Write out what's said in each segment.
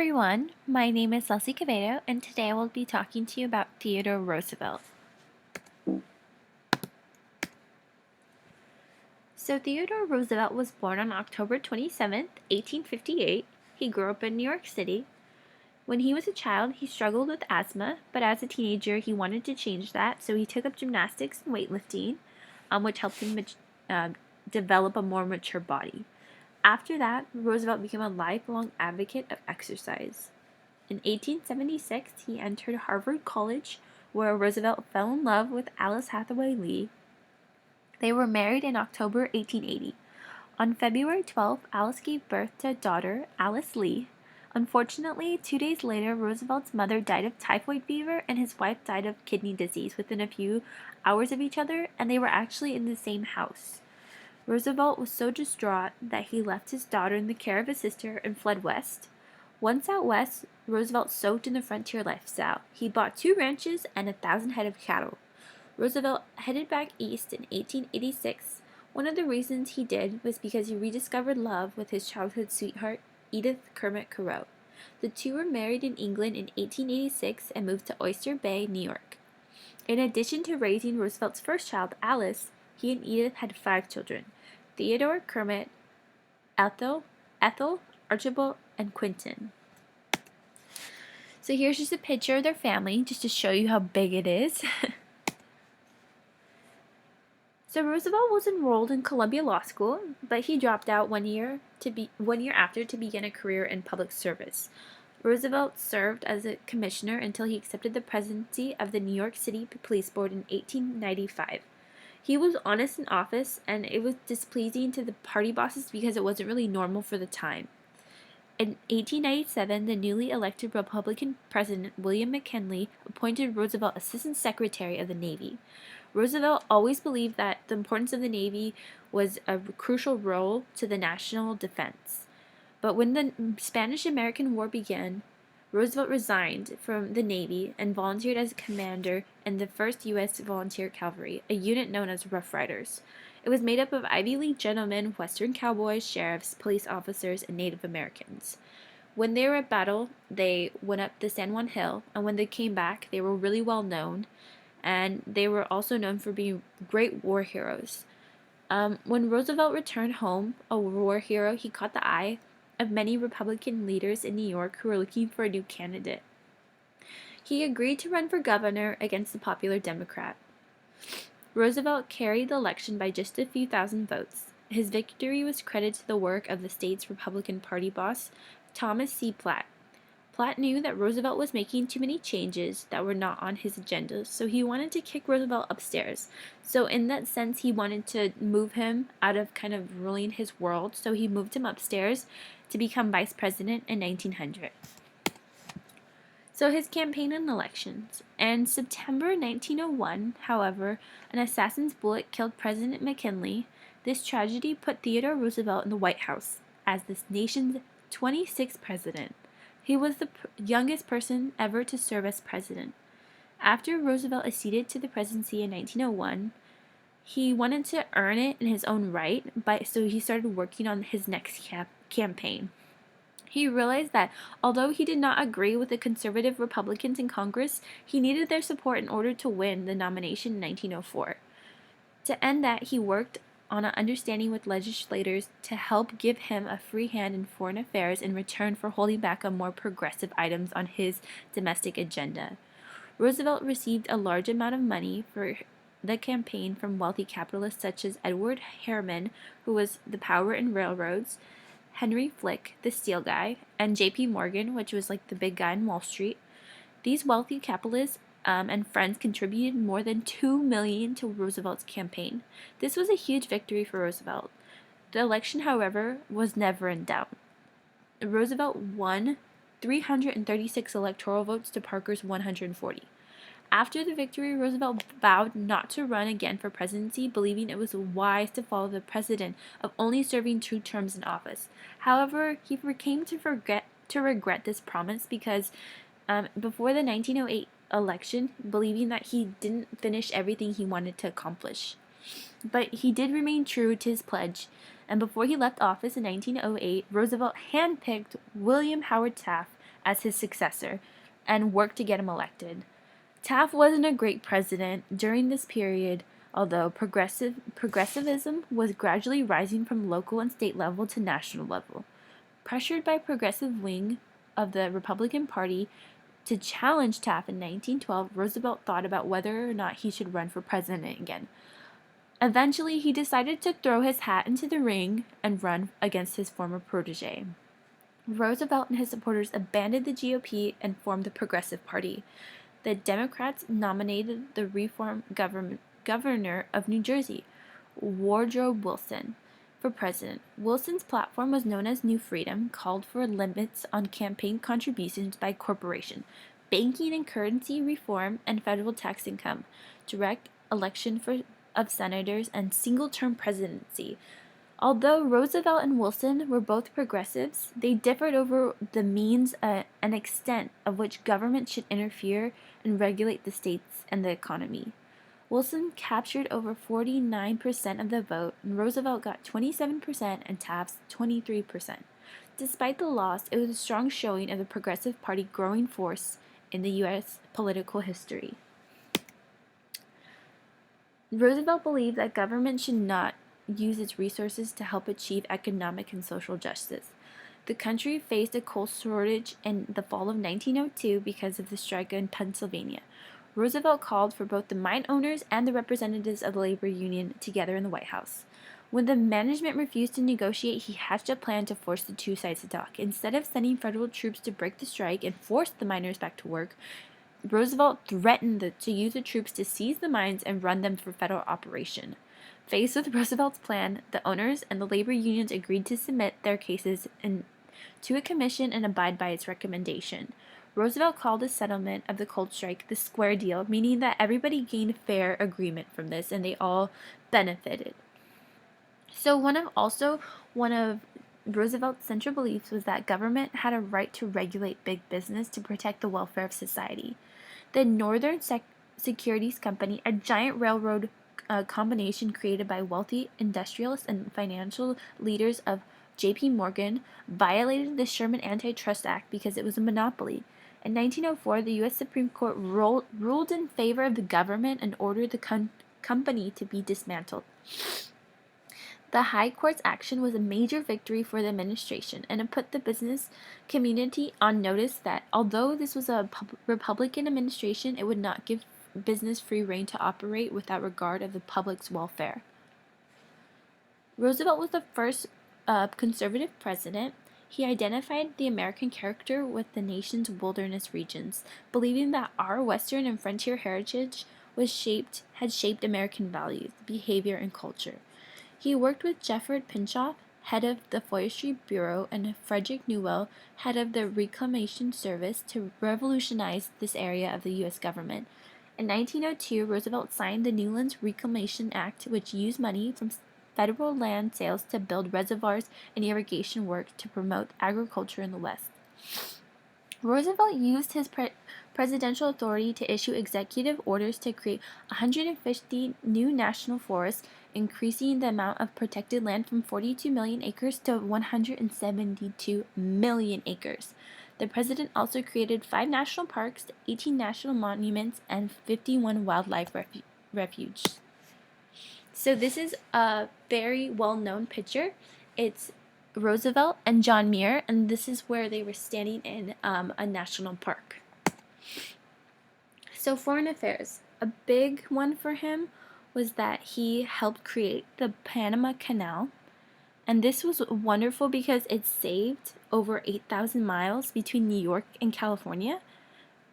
everyone, my name is Leslie Cavedo, and today I will be talking to you about Theodore Roosevelt. So Theodore Roosevelt was born on October 27th, 1858. He grew up in New York City. When he was a child, he struggled with asthma, but as a teenager, he wanted to change that, so he took up gymnastics and weightlifting, which helped him develop a more mature body. After that, Roosevelt became a lifelong advocate of exercise. In 1876, he entered Harvard College, where Roosevelt fell in love with Alice Hathaway Lee. They were married in October 1880. On February 12th, Alice gave birth to a daughter, Alice Lee. Unfortunately, 2 days later, Roosevelt's mother died of typhoid fever and his wife died of kidney disease within a few hours of each other, and they were actually in the same house. Roosevelt was so distraught that he left his daughter in the care of his sister and fled west. Once out west, Roosevelt soaked in the frontier lifestyle. He bought 2 ranches and 1,000 head of cattle. Roosevelt headed back east in 1886. One of the reasons he did was because he rediscovered love with his childhood sweetheart, Edith Kermit Carew. The two were married in England in 1886 and moved to Oyster Bay, New York. In addition to raising Roosevelt's first child, Alice, he and Edith had 5 children: Theodore, Kermit, Ethel, Archibald, and Quinton. So here's just a picture of their family, just to show you how big it is. So Roosevelt was enrolled in Columbia Law School, but he dropped out one year after to begin a career in public service. Roosevelt served as a commissioner until he accepted the presidency of the New York City Police Board in 1895. He was honest in office, and it was displeasing to the party bosses because it wasn't really normal for the time. In 1897, the newly elected Republican President William McKinley appointed Roosevelt Assistant Secretary of the Navy. Roosevelt always believed that the importance of the Navy was a crucial role to the national defense. But when the Spanish-American War began, Roosevelt resigned from the Navy and volunteered as a commander in the 1st U.S. Volunteer Cavalry, a unit known as Rough Riders. It was made up of Ivy League gentlemen, Western cowboys, sheriffs, police officers, and Native Americans. When they were at battle, they went up the San Juan Hill, and when they came back, they were really well known, and they were also known for being great war heroes. When Roosevelt returned home, a war hero, he caught the eye of many Republican leaders in New York who were looking for a new candidate. He agreed to run for governor against the popular Democrat. Roosevelt carried the election by just a few thousand votes. His victory was credited to the work of the state's Republican Party boss, Thomas C. Platt. Platt knew that Roosevelt was making too many changes that were not on his agenda, so he wanted to kick Roosevelt upstairs. So in that sense, he wanted to move him out of kind of ruling his world, so he moved him upstairs to become vice president in 1900. So his campaign and elections. In September 1901, however, an assassin's bullet killed President McKinley. This tragedy put Theodore Roosevelt in the White House as the nation's 26th president. He was the youngest person ever to serve as president. After Roosevelt acceded to the presidency in 1901, he wanted to earn it in his own right, so he started working on his next campaign. He realized that although he did not agree with the conservative Republicans in Congress, he needed their support in order to win the nomination in 1904. To end that, he worked on an understanding with legislators to help give him a free hand in foreign affairs in return for holding back on more progressive items on his domestic agenda. Roosevelt received a large amount of money for the campaign from wealthy capitalists such as Edward Harriman, who was the power in railroads, Henry Flick, the steel guy, and J.P. Morgan, which was like the big guy in Wall Street. These wealthy capitalists and friends contributed more than $2 million to Roosevelt's campaign. This was a huge victory for Roosevelt. The election, however, was never in doubt. Roosevelt won 336 electoral votes to Parker's 140. After the victory, Roosevelt vowed not to run again for presidency, believing it was wise to follow the precedent of only serving 2 terms in office. However, he came to regret this promise because before the 1908 election, believing that he didn't finish everything he wanted to accomplish. But he did remain true to his pledge, and before he left office in 1908, Roosevelt handpicked William Howard Taft as his successor and worked to get him elected. Taft wasn't a great president during this period, although progressivism was gradually rising from local and state level to national level. Pressured by progressive wing of the Republican Party to challenge Taft in 1912, Roosevelt thought about whether or not he should run for president again. Eventually, he decided to throw his hat into the ring and run against his former protege. Roosevelt and his supporters abandoned the GOP and formed the Progressive Party. The Democrats nominated the reform governor of New Jersey, Woodrow Wilson, for president. Wilson's platform was known as New Freedom, called for limits on campaign contributions by corporation, banking and currency reform, and federal tax income, direct election of senators, and single-term presidency. Although Roosevelt and Wilson were both progressives, they differed over the means and extent of which government should interfere and regulate the states and the economy. Wilson captured over 49% of the vote, and Roosevelt got 27% and Taft 23%. Despite the loss, it was a strong showing of the Progressive Party growing force in the U.S. political history. Roosevelt believed that government should not use its resources to help achieve economic and social justice. The country faced a coal shortage in the fall of 1902 because of the strike in Pennsylvania. Roosevelt called for both the mine owners and the representatives of the labor union together in the White House. When the management refused to negotiate, he hatched a plan to force the two sides to talk. Instead of sending federal troops to break the strike and force the miners back to work, Roosevelt threatened to use the troops to seize the mines and run them for federal operation. Faced with Roosevelt's plan, the owners and the labor unions agreed to submit their cases to a commission and abide by its recommendation. Roosevelt called the settlement of the coal strike the square deal, meaning that everybody gained fair agreement from this and they all benefited. So one of Roosevelt's central beliefs was that government had a right to regulate big business to protect the welfare of society. The Northern Securities Company, a giant railroad combination created by wealthy industrialists and financial leaders of J.P. Morgan, violated the Sherman Antitrust Act because it was a monopoly. In 1904, the U.S. Supreme Court ruled in favor of the government and ordered the company to be dismantled. The High Court's action was a major victory for the administration, and it put the business community on notice that although this was a Republican administration, it would not give business free rein to operate without regard of the public's welfare. Roosevelt was the first conservative president. He identified the American character with the nation's wilderness regions, believing that our Western and frontier heritage had shaped American values, behavior, and culture. He worked with Jefford Pinchot, head of the Forestry Bureau, and Frederick Newell, head of the Reclamation Service, to revolutionize this area of the U.S. government. In 1902, Roosevelt signed the Newlands Reclamation Act, which used money from federal land sales to build reservoirs and irrigation work to promote agriculture in the West. Roosevelt used his presidential authority to issue executive orders to create 150 new national forests, increasing the amount of protected land from 42 million acres to 172 million acres. The president also created 5 national parks, 18 national monuments, and 51 wildlife refuges. So this is a very well-known picture. It's Roosevelt and John Muir, and this is where they were standing in a national park. So foreign affairs. A big one for him was that he helped create the Panama Canal. And this was wonderful because it saved over 8,000 miles between New York and California.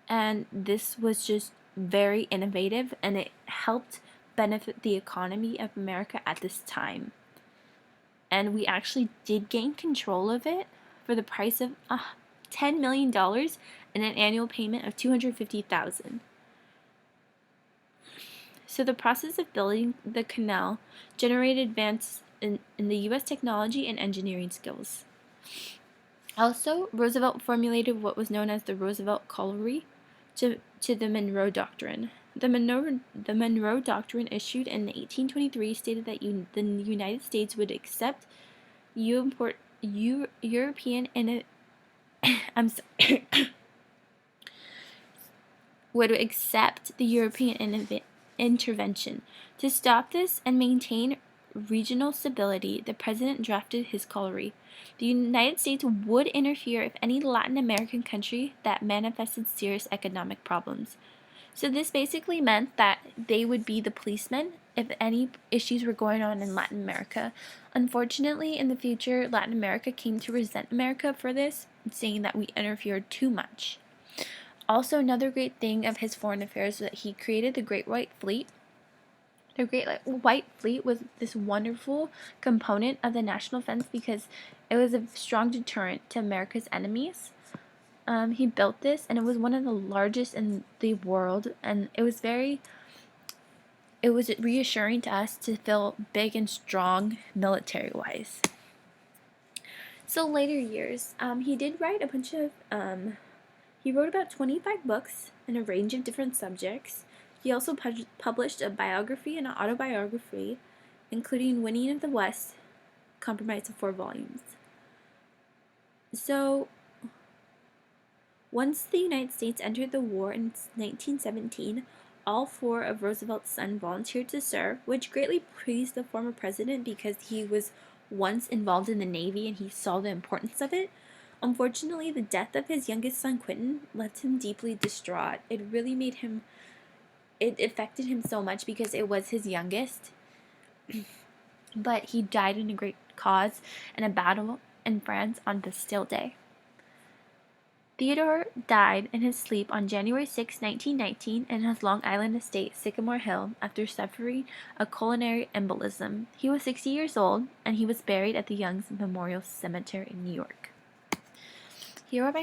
And this was just very innovative, and it helped benefit the economy of America at this time. And we actually did gain control of it for the price of $10 million and an annual payment of $250,000. So the process of building the canal generated advances in the U.S. technology and engineering skills. Also, Roosevelt formulated what was known as the Roosevelt Corollary to the Monroe Doctrine. The Monroe Doctrine, issued in 1823, stated that the United States would accept European I'm sorry, would accept the European intervention. To stop this and maintain regional stability, the president drafted his colony. The United States would interfere if any Latin American country that manifested serious economic problems. So this basically meant that they would be the policemen if any issues were going on in Latin America. Unfortunately, in the future, Latin America came to resent America for this, saying that we interfered too much. Also, another great thing of his foreign affairs was that he created the Great White Fleet. The Great White Fleet was this wonderful component of the national defense because it was a strong deterrent to America's enemies. He built this, and it was one of the largest in the world, and it was reassuring to us to feel big and strong military-wise. So later years, he did write a bunch of, he wrote about 25 books in a range of different subjects. He also published a biography and an autobiography, including Winning of the West, comprised of 4 volumes. So, once the United States entered the war in 1917, all 4 of Roosevelt's sons volunteered to serve, which greatly pleased the former president because he was once involved in the Navy and he saw the importance of it. Unfortunately, the death of his youngest son, Quentin, left him deeply distraught. It affected him so much because it was his youngest. But he died in a great cause in a battle in France on Bastille Day. Theodore died in his sleep on January 6, 1919, in his Long Island estate, Sycamore Hill, after suffering a coronary embolism. He was 60 years old, and he was buried at the Young's Memorial Cemetery in New York. Here are my